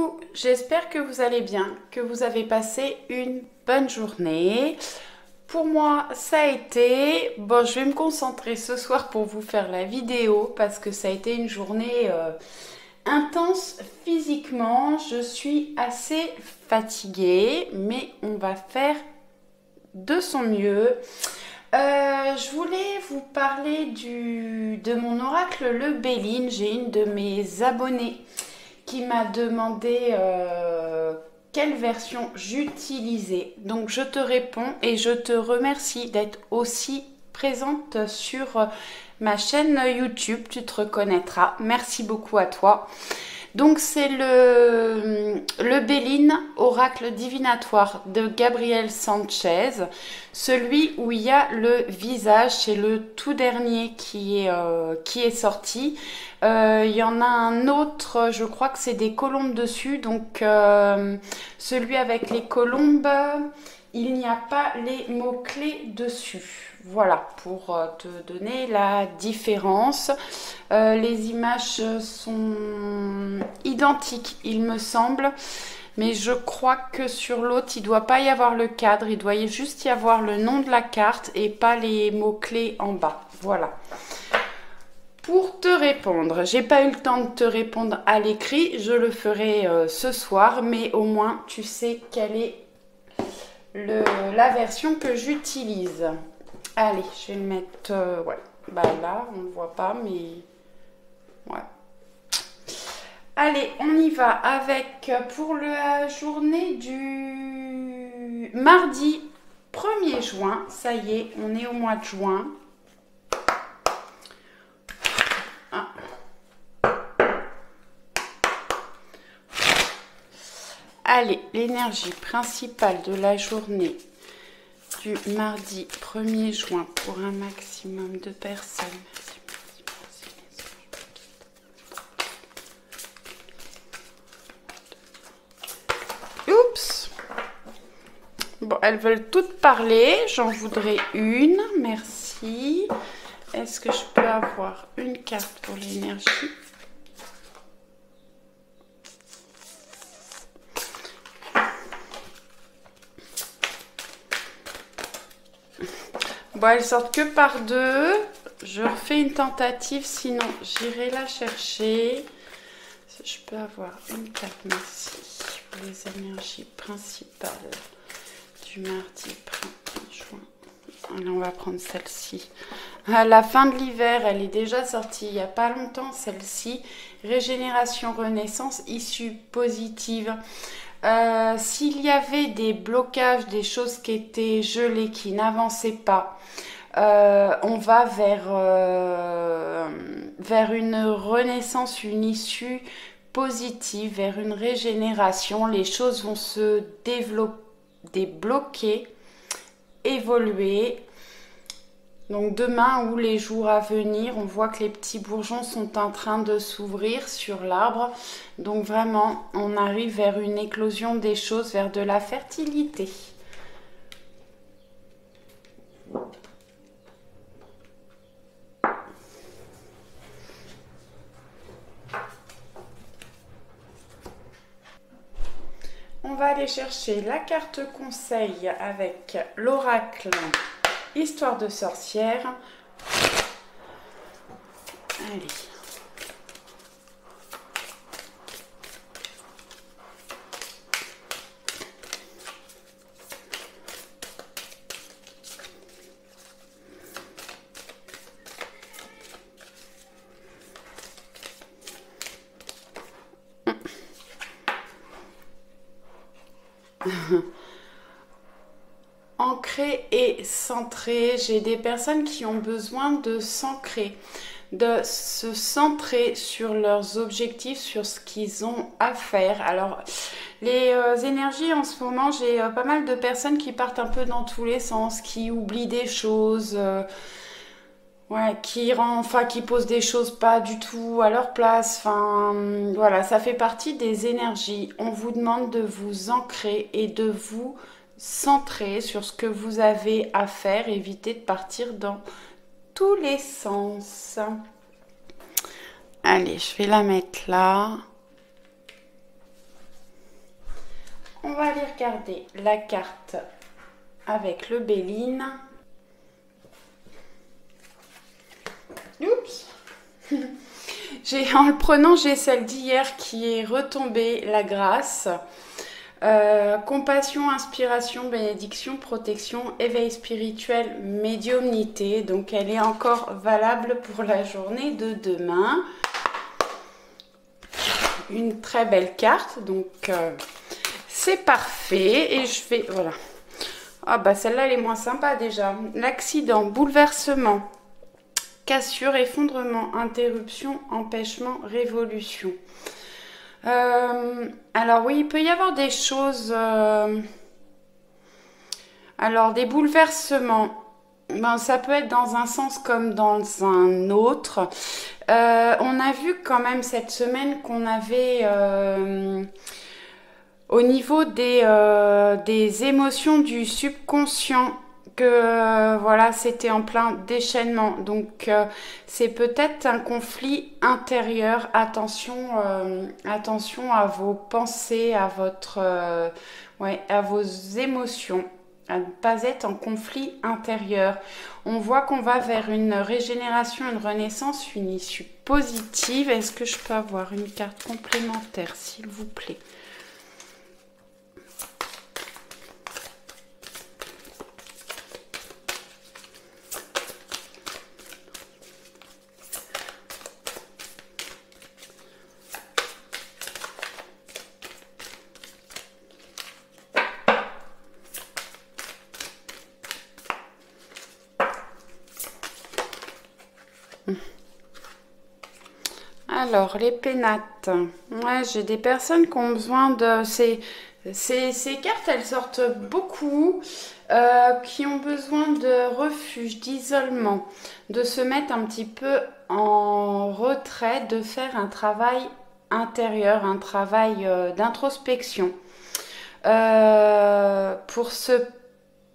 Coucou, j'espère que vous allez bien, que vous avez passé une bonne journée. Pour moi, ça a été... Bon, je vais me concentrer ce soir pour vous faire la vidéo parce que ça a été une journée intense physiquement. Je suis assez fatiguée, mais on va faire de son mieux. Je voulais vous parler de mon oracle le Béline. J'ai une de mes abonnées qui m'a demandé quelle version j'utilisais. Donc je te réponds et je te remercie d'être aussi présente sur ma chaîne YouTube. Tu te reconnaîtras. Merci beaucoup à toi. Donc c'est le Béline, oracle divinatoire de Gabriel Sanchez, celui où il y a le visage, c'est le tout dernier qui est sorti. Il y en a un autre, je crois que c'est des colombes dessus, donc celui avec les colombes, il n'y a pas les mots-clés dessus. Voilà, pour te donner la différence. Les images sont identiques, il me semble. Mais je crois que sur l'autre, il ne doit pas y avoir le cadre. Il doit juste y avoir le nom de la carte et pas les mots-clés en bas. Voilà. Pour te répondre, j'ai pas eu le temps de te répondre à l'écrit. Je le ferai ce soir. Mais au moins, tu sais quelle est la version que j'utilise. Allez, je vais le mettre... ouais, bah là, on ne le voit pas, mais... Ouais. Allez, on y va avec, pour la journée du mardi 1er juin. Ça y est, on est au mois de juin. Ah. Allez, l'énergie principale de la journée du mardi 1er juin pour un maximum de personnes. Oups. Bon, elles veulent toutes parler. J'en voudrais une. Merci. Est-ce que je peux avoir une carte pour l'énergie ? Bon, elles sortent que par deux. Je refais une tentative, sinon j'irai la chercher. Je peux avoir une carte, merci, pour les énergies principales du mardi 1er juin. Allez, on va prendre celle-ci. À la fin de l'hiver, elle est déjà sortie il n'y a pas longtemps, celle-ci. Régénération, renaissance, issue positive. S'il y avait des blocages, des choses qui étaient gelées, qui n'avançaient pas, on va vers une renaissance, une issue positive, vers une régénération. Les choses vont se développer, débloquer, évoluer. Donc demain ou les jours à venir, on voit que les petits bourgeons sont en train de s'ouvrir sur l'arbre. Donc vraiment, on arrive vers une éclosion des choses, vers de la fertilité. On va aller chercher la carte conseil avec l'oracle Histoire de sorcière. Allez. Ancré et centré, j'ai des personnes qui ont besoin de s'ancrer, de se centrer sur leurs objectifs, sur ce qu'ils ont à faire. Alors, les énergies en ce moment, j'ai pas mal de personnes qui partent un peu dans tous les sens, qui oublient des choses, ouais, qui posent des choses pas du tout à leur place. Enfin, voilà, ça fait partie des énergies. On vous demande de vous ancrer et de vous centrer sur ce que vous avez à faire. Évitez de partir dans tous les sens. Allez, je vais la mettre là. On va aller regarder la carte avec le Béline. Oups. En le prenant, j'ai celle d'hier qui est retombée, la grâce. Compassion, inspiration, bénédiction, protection, éveil spirituel, médiumnité. Donc elle est encore valable pour la journée de demain. Une très belle carte, donc c'est parfait. Et je vais, voilà. Ah bah celle-là elle est moins sympa déjà. L'accident, bouleversement, cassure, effondrement, interruption, empêchement, révolution. Alors oui, il peut y avoir des choses... alors des bouleversements, ben, ça peut être dans un sens comme dans un autre. On a vu quand même cette semaine qu'on avait... au niveau des émotions du subconscient, que voilà, c'était en plein déchaînement. Donc c'est peut-être un conflit intérieur. Attention, attention à vos pensées, à votre à vos émotions, à ne pas être en conflit intérieur. On voit qu'on va vers une régénération, une renaissance, une issue positive. Est-ce que je peux avoir une carte complémentaire, s'il vous plaît? Alors, les pénates. Ouais, j'ai des personnes qui ont besoin de... Ces cartes, elles sortent beaucoup, qui ont besoin de refuge, d'isolement, de se mettre un petit peu en retrait, de faire un travail intérieur, un travail d'introspection, pour se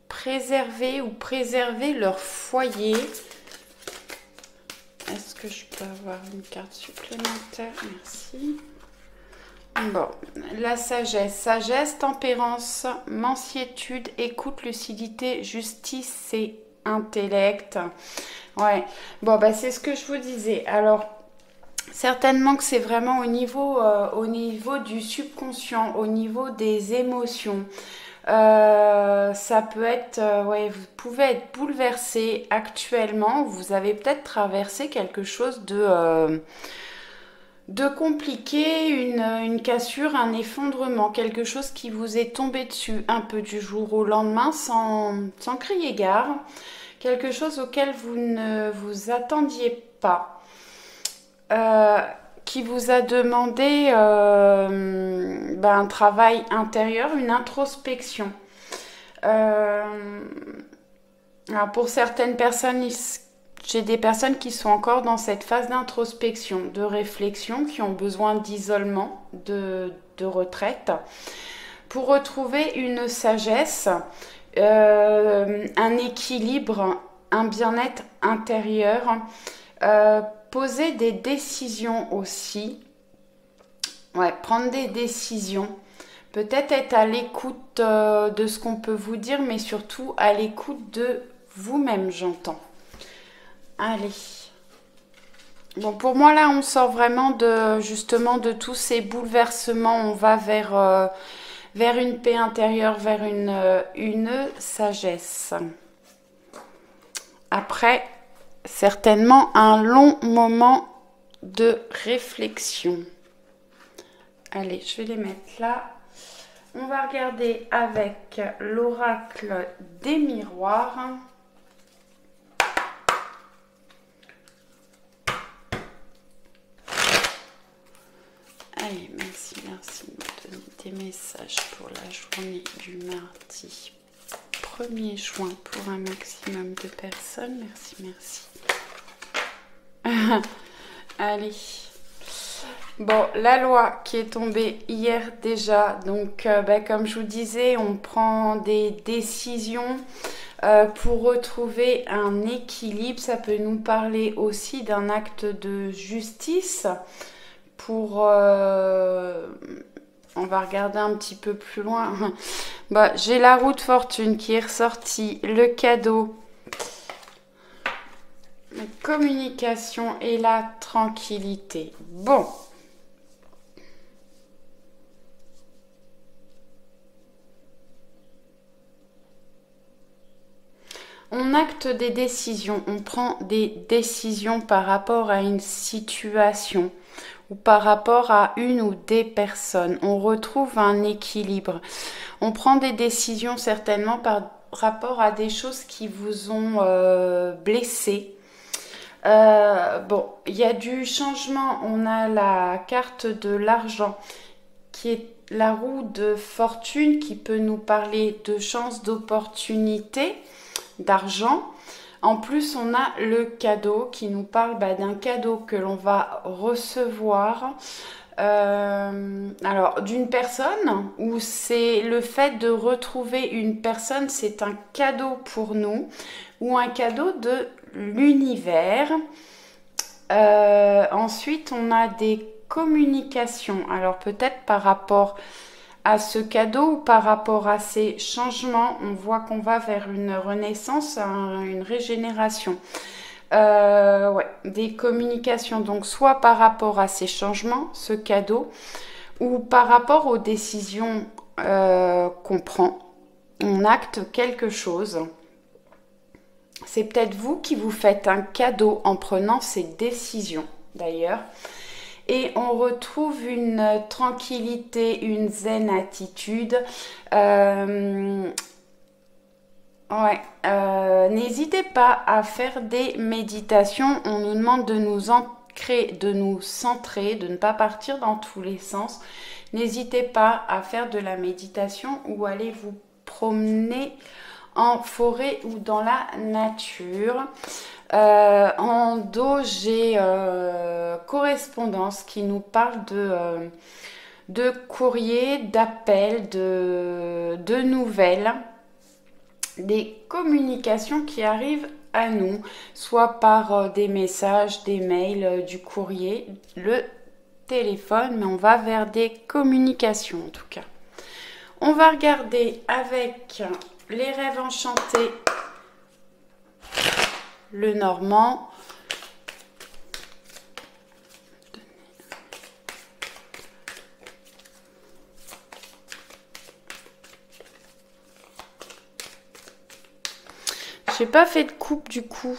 préserver ou préserver leur foyer. Est-ce que je peux avoir une carte supplémentaire? Merci. Bon, la sagesse. Sagesse, tempérance, mansuétude, écoute, lucidité, justice et intellect. Ouais, bon, bah c'est ce que je vous disais. Alors, certainement que c'est vraiment au niveau du subconscient, au niveau des émotions. Ça peut être, ouais, vous pouvez être bouleversé actuellement. Vous avez peut-être traversé quelque chose de compliqué, une cassure, un effondrement, quelque chose qui vous est tombé dessus un peu du jour au lendemain sans crier gare, quelque chose auquel vous ne vous attendiez pas. Qui vous a demandé un travail intérieur, une introspection. Alors pour certaines personnes, j'ai des personnes qui sont encore dans cette phase d'introspection, de réflexion, qui ont besoin d'isolement, de retraite, pour retrouver une sagesse, un équilibre, un bien-être intérieur, poser des décisions aussi, ouais, prendre des décisions, peut-être être à l'écoute de ce qu'on peut vous dire, mais surtout à l'écoute de vous-même, j'entends. Allez. Bon, pour moi, là, on sort vraiment justement de tous ces bouleversements. On va vers une paix intérieure, vers une sagesse. Après, certainement un long moment de réflexion. Allez, je vais les mettre là. On va regarder avec l'oracle des miroirs. Allez, merci de me donner des messages pour la journée du mardi 1er juin pour un maximum de personnes. Merci. Allez. Bon, la loi qui est tombée hier déjà, donc comme je vous disais, on prend des décisions pour retrouver un équilibre. Ça peut nous parler aussi d'un acte de justice pour en va regarder un petit peu plus loin. Bah, j'ai la roue de fortune qui est ressortie, le cadeau, la communication et la tranquillité. Bon. On acte des décisions, on prend des décisions par rapport à une situation ou par rapport à une ou des personnes. On retrouve un équilibre. On prend des décisions certainement par rapport à des choses qui vous ont blessé. Bon, il y a du changement. On a la carte de l'argent qui est la roue de fortune qui peut nous parler de chance, d'opportunité, d'argent. En plus, on a le cadeau qui nous parle d'un cadeau que l'on va recevoir. Alors, d'une personne, où c'est le fait de retrouver une personne, c'est un cadeau pour nous, ou un cadeau de l'univers. Ensuite, on a des communications. Alors, peut-être par rapport à ce cadeau ou par rapport à ces changements, on voit qu'on va vers une renaissance, une régénération. Ouais, des communications, donc soit par rapport à ces changements, ce cadeau, ou par rapport aux décisions qu'on prend. On acte quelque chose. C'est peut-être vous qui vous faites un cadeau en prenant ces décisions, d'ailleurs. Et on retrouve une tranquillité, une zen attitude. N'hésitez pas à faire des méditations. On nous demande de nous ancrer, de nous centrer, de ne pas partir dans tous les sens. N'hésitez pas à faire de la méditation ou aller vous promener en forêt ou dans la nature. En dos, j'ai correspondance qui nous parle de courrier, d'appels, de nouvelles, des communications qui arrivent à nous, soit par des messages, des mails, du courrier, le téléphone, mais on va vers des communications en tout cas. On va regarder avec les rêves enchantés, le normand. J'ai pas fait de coupe du coup.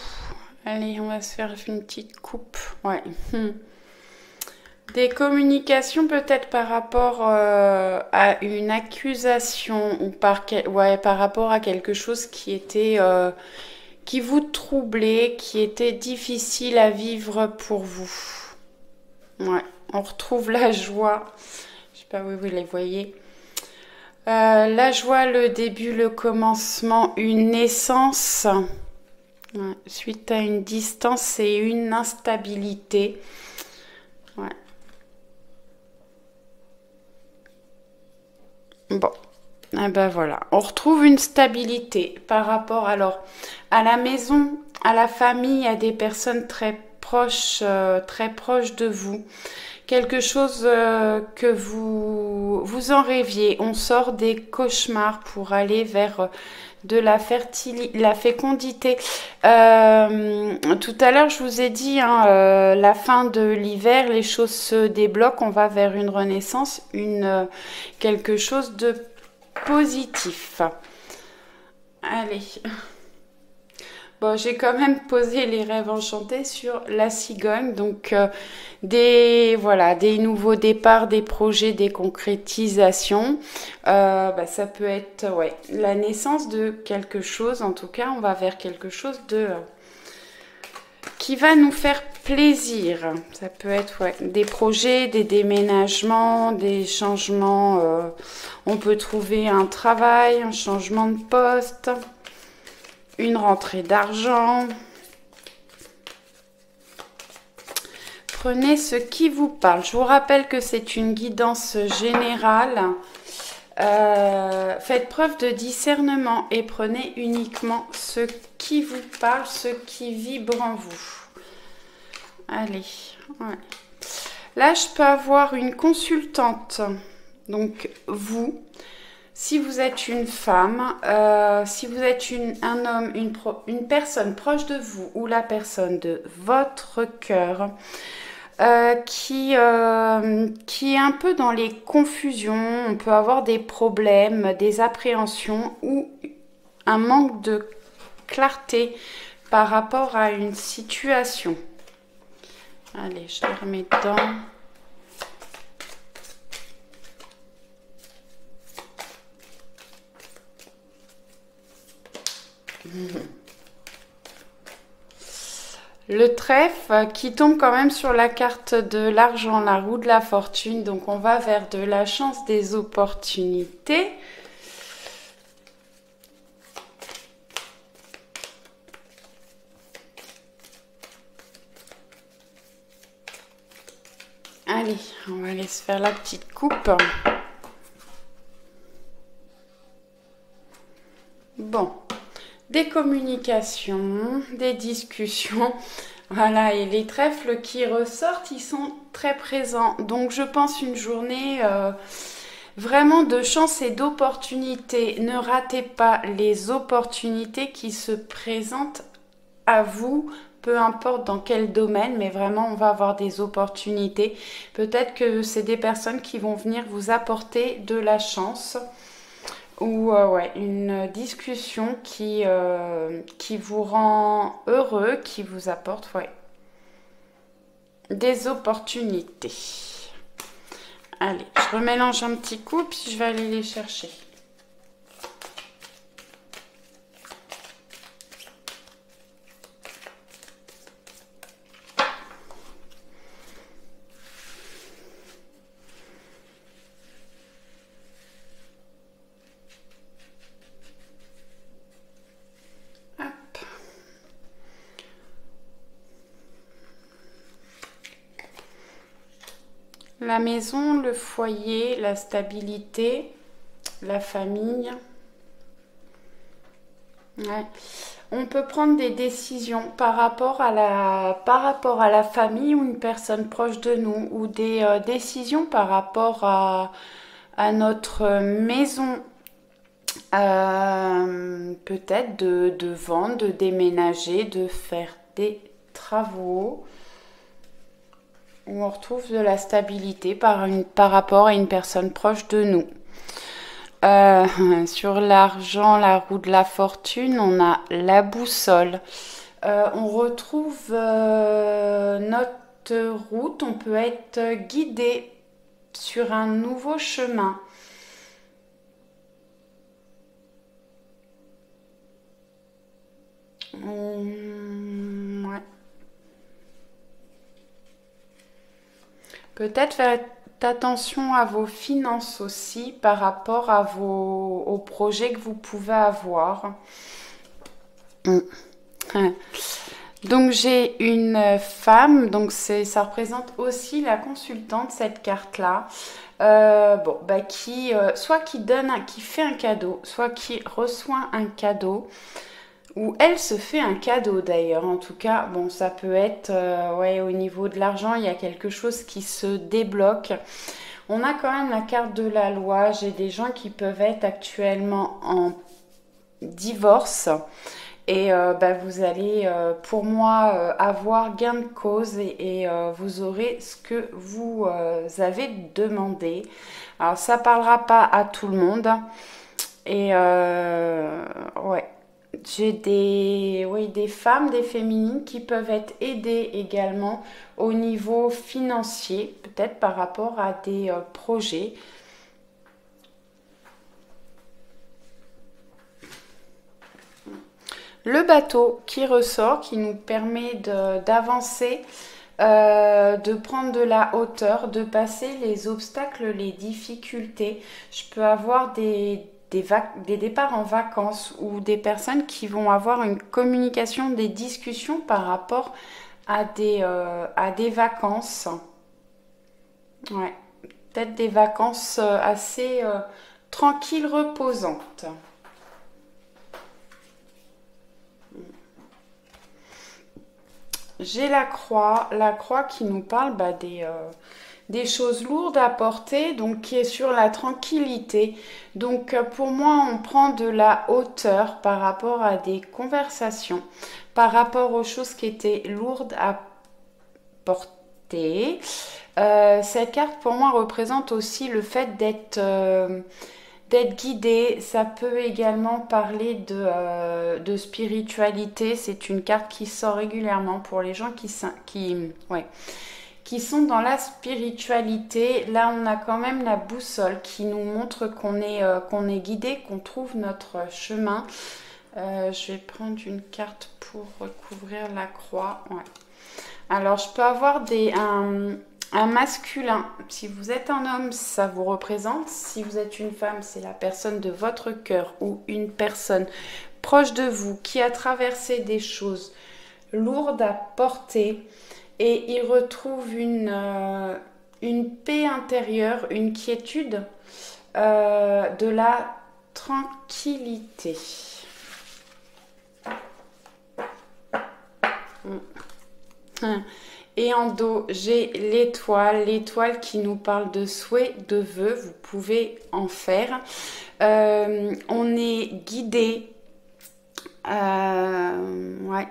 Allez, on va se faire une petite coupe. Ouais. Des communications peut-être par rapport à une accusation ou par rapport à quelque chose qui était qui vous troublait, qui était difficile à vivre pour vous. Ouais, on retrouve la joie. Je sais pas où vous les voyez. La joie, le début, le commencement, une naissance. Ouais, suite à une distance et une instabilité. Ouais. Bon, et ben voilà, on retrouve une stabilité par rapport alors à la maison, à la famille, à des personnes très proches de vous. Quelque chose que vous en rêviez. On sort des cauchemars pour aller vers de la fécondité. Tout à l'heure, je vous ai dit, la fin de l'hiver, les choses se débloquent. On va vers une renaissance, quelque chose de positif. Allez. Bon, j'ai quand même posé les rêves enchantés sur la cigogne, donc des nouveaux départs, des projets, des concrétisations. Ça peut être la naissance de quelque chose. En tout cas, on va vers quelque chose qui va nous faire plaisir. Ça peut être des projets, des déménagements, des changements. On peut trouver un travail, un changement de poste. Une rentrée d'argent. Prenez ce qui vous parle. Je vous rappelle que c'est une guidance générale. Faites preuve de discernement et prenez uniquement ce qui vous parle, ce qui vibre en vous. Allez. Ouais. Là, je peux avoir une consultante. Donc vous, si vous êtes une femme, si vous êtes un homme, une personne proche de vous ou la personne de votre cœur, qui est un peu dans les confusions, on peut avoir des problèmes, des appréhensions ou un manque de clarté par rapport à une situation. Allez, je le remets dedans. Le trèfle qui tombe quand même sur la carte de l'argent, la roue de la fortune. Donc on va vers de la chance, des opportunités. Allez, on va aller se faire la petite coupe. Bon. Des communications, des discussions, voilà, et les trèfles qui ressortent, ils sont très présents. Donc je pense une journée vraiment de chance et d'opportunités. Ne ratez pas les opportunités qui se présentent à vous, peu importe dans quel domaine, mais vraiment on va avoir des opportunités. Peut-être que c'est des personnes qui vont venir vous apporter de la chance. Ou ouais, une discussion qui vous rend heureux, qui vous apporte ouais, des opportunités. Allez, je remélange un petit coup, puis je vais aller les chercher. La maison, le foyer, la stabilité, la famille. Ouais. On peut prendre des décisions par rapport à la famille ou une personne proche de nous, ou des décisions par rapport à notre maison. Peut-être de vendre, de déménager, de faire des travaux. Où on retrouve de la stabilité par rapport à une personne proche de nous. Sur l'argent, la roue de la fortune, on a la boussole. On retrouve notre route, on peut être guidé sur un nouveau chemin. Ouais. Peut-être faire attention à vos finances aussi par rapport aux projets que vous pouvez avoir. Donc j'ai une femme, donc ça représente aussi la consultante, cette carte-là. Bon, bah soit qui fait un cadeau, soit qui reçoit un cadeau. Ou elle se fait un cadeau d'ailleurs. En tout cas, bon, ça peut être ouais, au niveau de l'argent, il y a quelque chose qui se débloque. On a quand même la carte de la loi. J'ai des gens qui peuvent être actuellement en divorce. Et bah, vous allez, pour moi, avoir gain de cause et vous aurez ce que vous avez demandé. Alors, ça ne parlera pas à tout le monde. Et ouais. J'ai des femmes, des féminines qui peuvent être aidées également au niveau financier, peut-être par rapport à des projets. Le bateau qui ressort, qui nous permet d'avancer, de prendre de la hauteur, de passer les obstacles, les difficultés. Je peux avoir des départs en vacances ou des personnes qui vont avoir une communication, des discussions par rapport à des vacances. Ouais, peut-être des vacances assez tranquilles, reposantes. J'ai la croix qui nous parle bah, des choses lourdes à porter, donc qui est sur la tranquillité. Donc pour moi, on prend de la hauteur par rapport à des conversations, par rapport aux choses qui étaient lourdes à porter. Cette carte pour moi représente aussi le fait d'être guidé. Ça peut également parler de spiritualité. C'est une carte qui sort régulièrement pour les gens qui sont dans la spiritualité. Là, on a quand même la boussole qui nous montre qu'on est guidé, qu'on trouve notre chemin. Je vais prendre une carte pour recouvrir la croix. Ouais. Alors, je peux avoir un masculin. Si vous êtes un homme, ça vous représente. Si vous êtes une femme, c'est la personne de votre cœur ou une personne proche de vous qui a traversé des choses lourdes à porter et il retrouve une paix intérieure, une quiétude, de la tranquillité. Et en dos, j'ai l'étoile qui nous parle de souhaits, de vœux. Vous pouvez en faire. On est guidé. Ouais.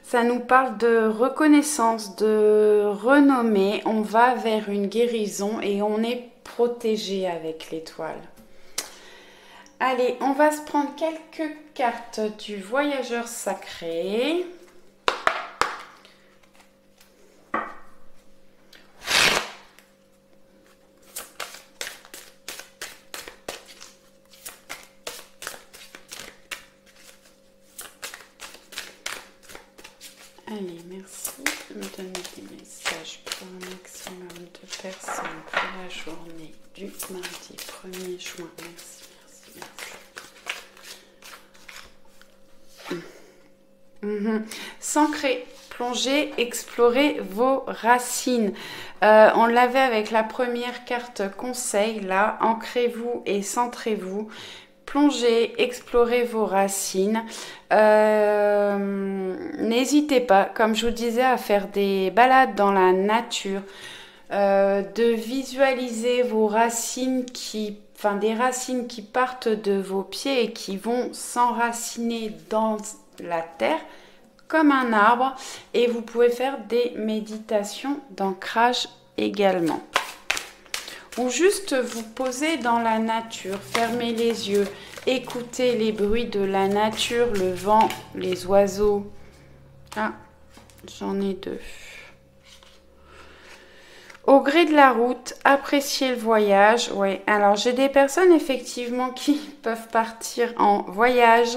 Ça nous parle de reconnaissance, de renommée. On va vers une guérison et on est protégé avec l'étoile. Allez, on va se prendre quelques cartes du voyageur sacré. Allez, merci de me donner des messages pour un maximum de personnes pour la journée du mardi 1er juin. Merci, merci. S'ancrer, plonger, explorer vos racines. On l'avait avec la première carte conseil, là. Ancrez-vous et centrez-vous. Plongez, explorez vos racines. N'hésitez pas, comme je vous disais, à faire des balades dans la nature, de visualiser vos racines des racines qui partent de vos pieds et qui vont s'enraciner dans la terre comme un arbre. Et vous pouvez faire des méditations d'ancrage également. Ou juste vous poser dans la nature, fermez les yeux, écoutez les bruits de la nature, le vent, les oiseaux. Ah, j'en ai deux. Au gré de la route, appréciez le voyage. Ouais, alors j'ai des personnes effectivement qui peuvent partir en voyage.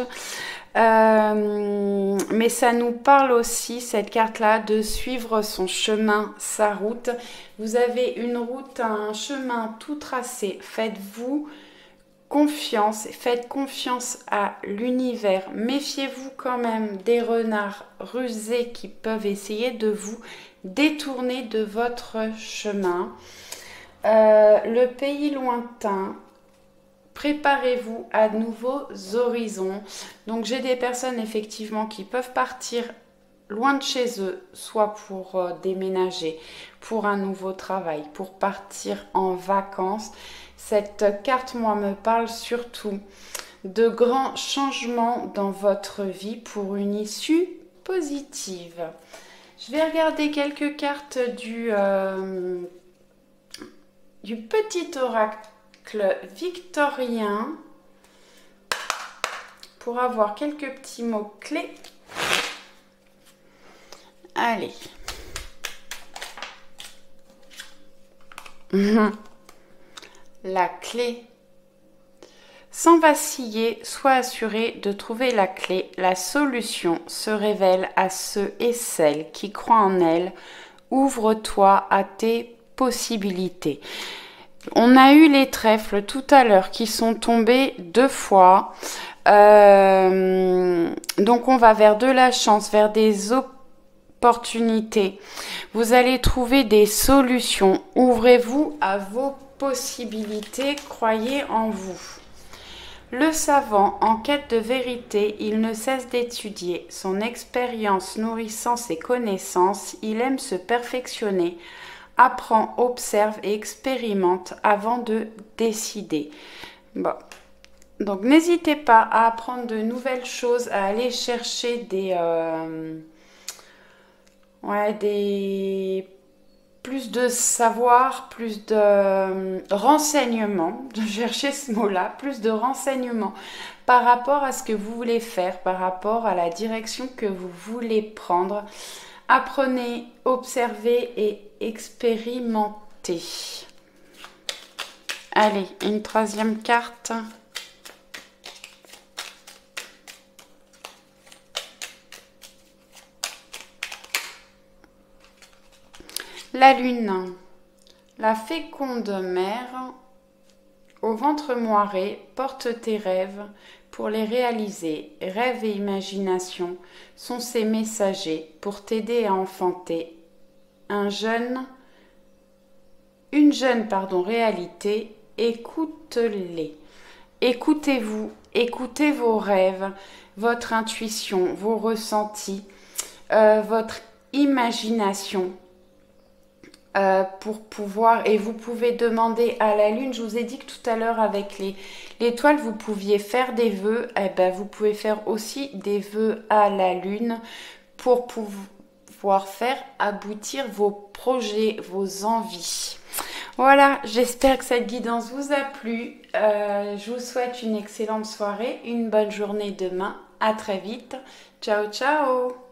Mais ça nous parle aussi, cette carte-là, de suivre son chemin, sa route. Vous avez une route, un chemin tout tracé. Faites-vous confiance, faites confiance à l'univers. Méfiez-vous quand même des renards rusés qui peuvent essayer de vous détourner de votre chemin. Le pays lointain. Préparez-vous à de nouveaux horizons. Donc j'ai des personnes effectivement qui peuvent partir loin de chez eux, soit pour déménager, pour un nouveau travail, pour partir en vacances. Cette carte, moi, me parle surtout de grands changements dans votre vie pour une issue positive. Je vais regarder quelques cartes du petit oracle victorien pour avoir quelques petits mots clés. Allez. La clé. Sans vaciller, sois assuré de trouver la clé. La solution se révèle à ceux et celles qui croient en elle. Ouvre-toi à tes possibilités. On a eu les trèfles tout à l'heure qui sont tombés 2 fois. Donc on va vers de la chance, vers des opportunités. Vous allez trouver des solutions. Ouvrez-vous à vos possibilités. Croyez en vous. Le savant, en quête de vérité, il ne cesse d'étudier. Son expérience nourrissant ses connaissances, il aime se perfectionner apprends, observe et expérimente avant de décider. Bon. Donc n'hésitez pas à apprendre de nouvelles choses, à aller chercher plus de savoir, plus de renseignements, de chercher ce mot-là, plus de renseignements par rapport à ce que vous voulez faire, par rapport à la direction que vous voulez prendre. Apprenez, observez et expérimentez. Allez, une troisième carte. La lune, la féconde mère, au ventre moiré, porte tes rêves pour les réaliser. Rêve et imagination sont ses messagers pour t'aider à enfanter une jeune réalité. Écoute-les. Écoutez-vous, écoutez vos rêves, votre intuition, vos ressentis, votre imagination. Pour pouvoir, et vous pouvez demander à la lune, je vous ai dit que tout à l'heure avec l'étoile vous pouviez faire des vœux, et ben vous pouvez faire aussi des vœux à la lune pour pouvoir faire aboutir vos projets, vos envies. Voilà, j'espère que cette guidance vous a plu. Je vous souhaite une excellente soirée, une bonne journée demain. À très vite. Ciao, ciao!